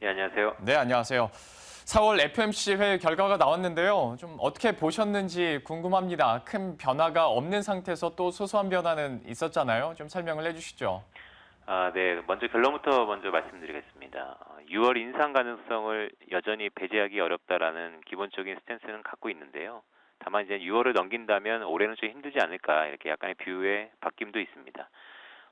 예, 안녕하세요. 네, 안녕하세요. 4월 FOMC 회의 결과가 나왔는데요. 좀 어떻게 보셨는지 궁금합니다. 큰 변화가 없는 상태에서 또 소소한 변화는 있었잖아요. 좀 설명을 해주시죠. 네. 먼저 결론부터 말씀드리겠습니다. 6월 인상 가능성을 여전히 배제하기 어렵다라는 기본적인 스탠스는 갖고 있는데요. 다만 이제 6월을 넘긴다면 올해는 좀 힘들지 않을까 이렇게 약간의 뷰의 바뀜도 있습니다.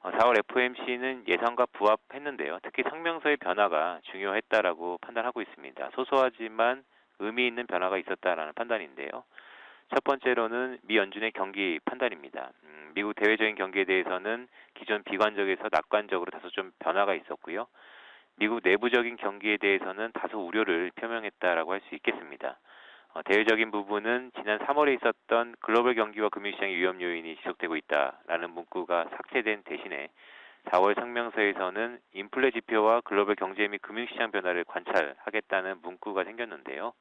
4월 FOMC는 예상과 부합했는데요. 특히 성명서의 변화가 중요했다라고 판단하고 있습니다. 소소하지만 의미 있는 변화가 있었다라는 판단인데요. 첫 번째로는 미 연준의 경기 판단입니다. 미국 대외적인 경기에 대해서는 기존 비관적에서 낙관적으로 다소 좀 변화가 있었고요. 미국 내부적인 경기에 대해서는 다소 우려를 표명했다라고 할 수 있겠습니다. 대외적인 부분은 지난 3월에 있었던 글로벌 경기와 금융시장의 위험 요인이 지속되고 있다라는 문구가 삭제된 대신에 4월 성명서에서는 인플레 지표와 글로벌 경제 및 금융시장 변화를 관찰하겠다는 문구가 생겼는데요.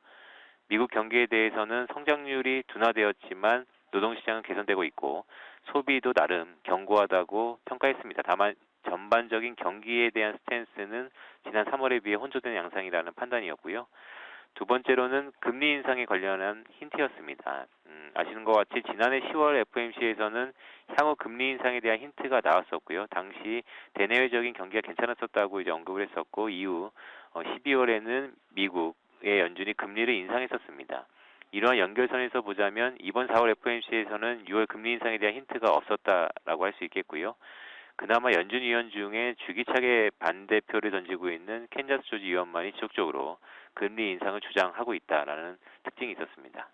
미국 경기에 대해서는 성장률이 둔화되었지만 노동시장은 개선되고 있고 소비도 나름 견고하다고 평가했습니다. 다만 전반적인 경기에 대한 스탠스는 지난 3월에 비해 혼조된 양상이라는 판단이었고요. 두 번째로는 금리 인상에 관련한 힌트였습니다. 아시는 것 같이 지난해 10월 FOMC에서는 향후 금리 인상에 대한 힌트가 나왔었고요. 당시 대내외적인 경기가 괜찮았었다고 이제 언급을 했었고 이후 12월에는 미국의 연준이 금리를 인상했었습니다. 이러한 연결선에서 보자면 이번 4월 FOMC에서는 6월 금리 인상에 대한 힌트가 없었다라고 할 수 있겠고요. 그나마 연준 위원 중에 주기차게 반대표를 던지고 있는 캔자스 조지 위원만이 지속적으로 금리 인상을 주장하고 있다라는 특징이 있었습니다.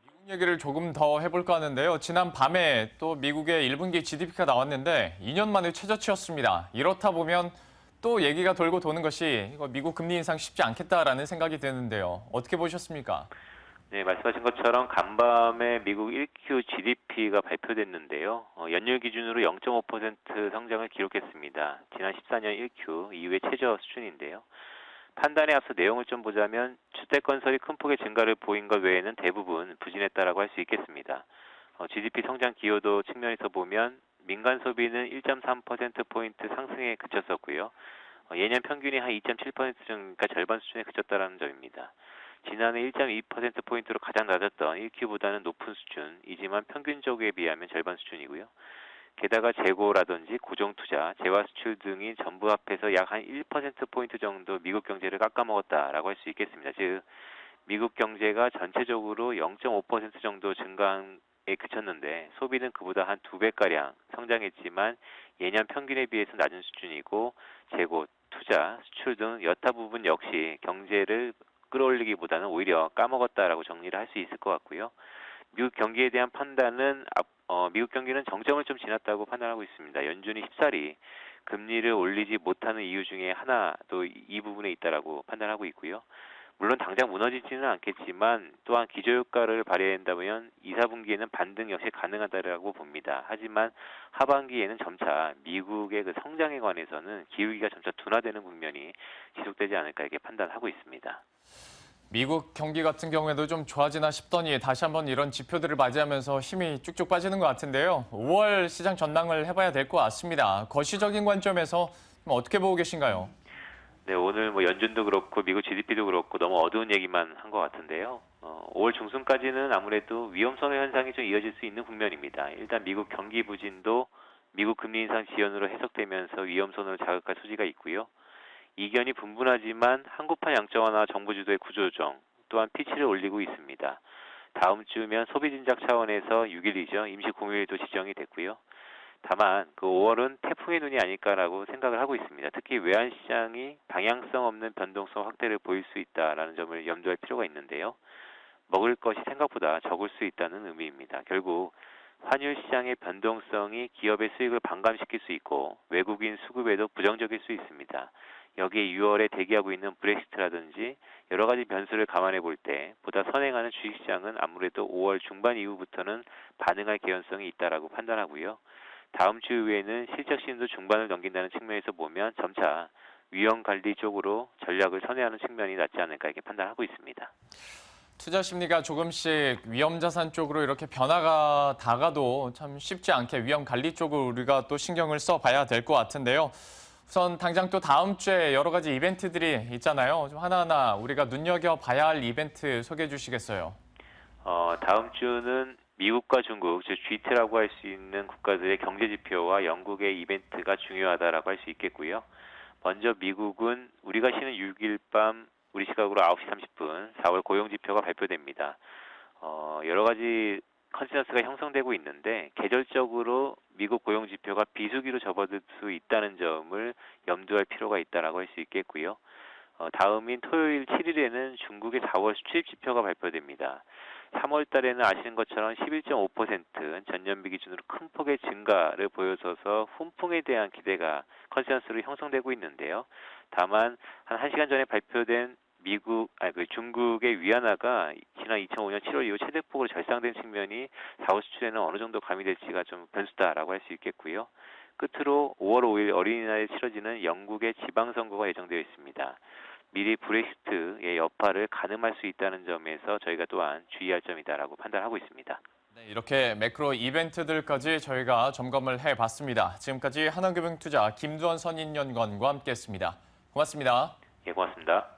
미국 얘기를 조금 더 해볼까 하는데요. 지난 밤에 또 미국의 1분기 GDP가 나왔는데 2년 만에 최저치였습니다. 이렇다 보면 또 얘기가 돌고 도는 것이 이거 미국 금리 인상 쉽지 않겠다라는 생각이 드는데요. 어떻게 보셨습니까? 네, 말씀하신 것처럼 간밤에 미국 1Q GDP가 발표됐는데요. 연율 기준으로 0.5% 성장을 기록했습니다. 지난 14년 1Q 이후의 최저 수준인데요. 판단에 앞서 내용을 좀 보자면 주택 건설이 큰 폭의 증가를 보인 것 외에는 대부분 부진했다라고 할 수 있겠습니다. GDP 성장 기여도 측면에서 보면 민간 소비는 1.3%포인트 상승에 그쳤었고요. 예년 평균이 한 2.7% 그러니까 절반 수준에 그쳤다라는 점입니다. 지난해 1.2%포인트로 가장 낮았던 1Q보다는 높은 수준이지만 평균적에 비하면 절반 수준이고요. 게다가 재고라든지 고정투자, 재화수출 등이 전부 합해서 약 한 1%포인트 정도 미국 경제를 깎아먹었다라고 할 수 있겠습니다. 즉, 미국 경제가 전체적으로 0.5% 정도 증가에 그쳤는데 소비는 그보다 한 2배가량 성장했지만 예년 평균에 비해서 낮은 수준이고 재고, 투자, 수출 등 여타 부분 역시 경제를 끌어올리기보다는 오히려 까먹었다라고 정리를 할 수 있을 것 같고요. 미국 경기에 대한 판단은 미국 경기는 정점을 좀 지났다고 판단하고 있습니다. 연준이 쉽사리 금리를 올리지 못하는 이유 중에 하나도 이 부분에 있다라고 판단하고 있고요. 물론 당장 무너지지는 않겠지만 또한 기저효과를 발휘한다면 2, 4분기에는 반등 역시 가능하다고 봅니다. 하지만 하반기에는 점차 미국의 그 성장에 관해서는 기울기가 점차 둔화되는 국면이 지속되지 않을까 이렇게 판단하고 있습니다. 미국 경기 같은 경우에도 좀 좋아지나 싶더니 다시 한번 이런 지표들을 맞이하면서 힘이 쭉쭉 빠지는 것 같은데요. 5월 시장 전망을 해봐야 될 것 같습니다. 거시적인 관점에서 어떻게 보고 계신가요? 네, 오늘 뭐 연준도 그렇고 미국 GDP도 그렇고 너무 어두운 얘기만 한 것 같은데요. 5월 중순까지는 아무래도 위험선호 현상이 좀 이어질 수 있는 국면입니다. 일단 미국 경기 부진도 미국 금리 인상 지연으로 해석되면서 위험선호를 자극할 소지가 있고요. 이견이 분분하지만 한국판 양적완화 정부 주도의 구조조정 또한 피치를 올리고 있습니다. 다음 주면 소비 진작 차원에서 6일이죠. 임시 공휴일도 지정이 됐고요. 다만 그 5월은 태풍의 눈이 아닐까라고 생각을 하고 있습니다. 특히 외환시장이 방향성 없는 변동성 확대를 보일 수 있다라는 점을 염두할 필요가 있는데요. 먹을 것이 생각보다 적을 수 있다는 의미입니다. 결국 환율 시장의 변동성이 기업의 수익을 반감시킬 수 있고 외국인 수급에도 부정적일 수 있습니다. 여기에 6월에 대기하고 있는 브렉시트라든지 여러 가지 변수를 감안해 볼 때 보다 선행하는 주식시장은 아무래도 5월 중반 이후부터는 반응할 개연성이 있다라고 판단하고요. 다음 주 이후에는 실적 시즌도 중반을 넘긴다는 측면에서 보면 점차 위험 관리 쪽으로 전략을 선회하는 측면이 낫지 않을까 이렇게 판단하고 있습니다. 투자 심리가 조금씩 위험 자산 쪽으로 이렇게 변화가 다가도 참 쉽지 않게 위험 관리 쪽으로 우리가 또 신경을 써봐야 될 것 같은데요. 우선 당장 또 다음 주에 여러 가지 이벤트들이 있잖아요. 좀 하나하나 우리가 눈여겨봐야 할 이벤트 소개해 주시겠어요? 다음 주는 미국과 중국, 즉 G2라고 할 수 있는 국가들의 경제 지표와 영국의 이벤트가 중요하다라고 할 수 있겠고요. 먼저 미국은 우리가 쉬는 6일 밤 우리 시각으로 9시 30분 4월 고용 지표가 발표됩니다. 여러 가지 컨센서스가 형성되고 있는데 계절적으로 미국 고용 지표가 비수기로 접어들 수 있다는 점을 염두할 필요가 있다라고 할 수 있겠고요. 다음인 토요일 7일에는 중국의 4월 수출입 지표가 발표됩니다. 3월 달에는 아시는 것처럼 11.5% 전년비 기준으로 큰 폭의 증가를 보여줘서 훈풍에 대한 기대가 컨센서스로 형성되고 있는데요. 다만 한 1시간 전에 발표된 중국의 위안화가 지난 2005년 7월 이후 최대폭으로 절상된 측면이 4월 수출에는 어느 정도 가미될지가 좀 변수다라고 할 수 있겠고요. 끝으로 5월 5일 어린이날에 치러지는 영국의 지방선거가 예정되어 있습니다. 미리 브렉시트의 여파를 가늠할 수 있다는 점에서 저희가 또한 주의할 점이다라고 판단하고 있습니다. 네, 이렇게 매크로 이벤트들까지 저희가 점검을 해봤습니다. 지금까지 하나금융투자 김두원 선임연구원과 함께했습니다. 고맙습니다. 예, 고맙습니다.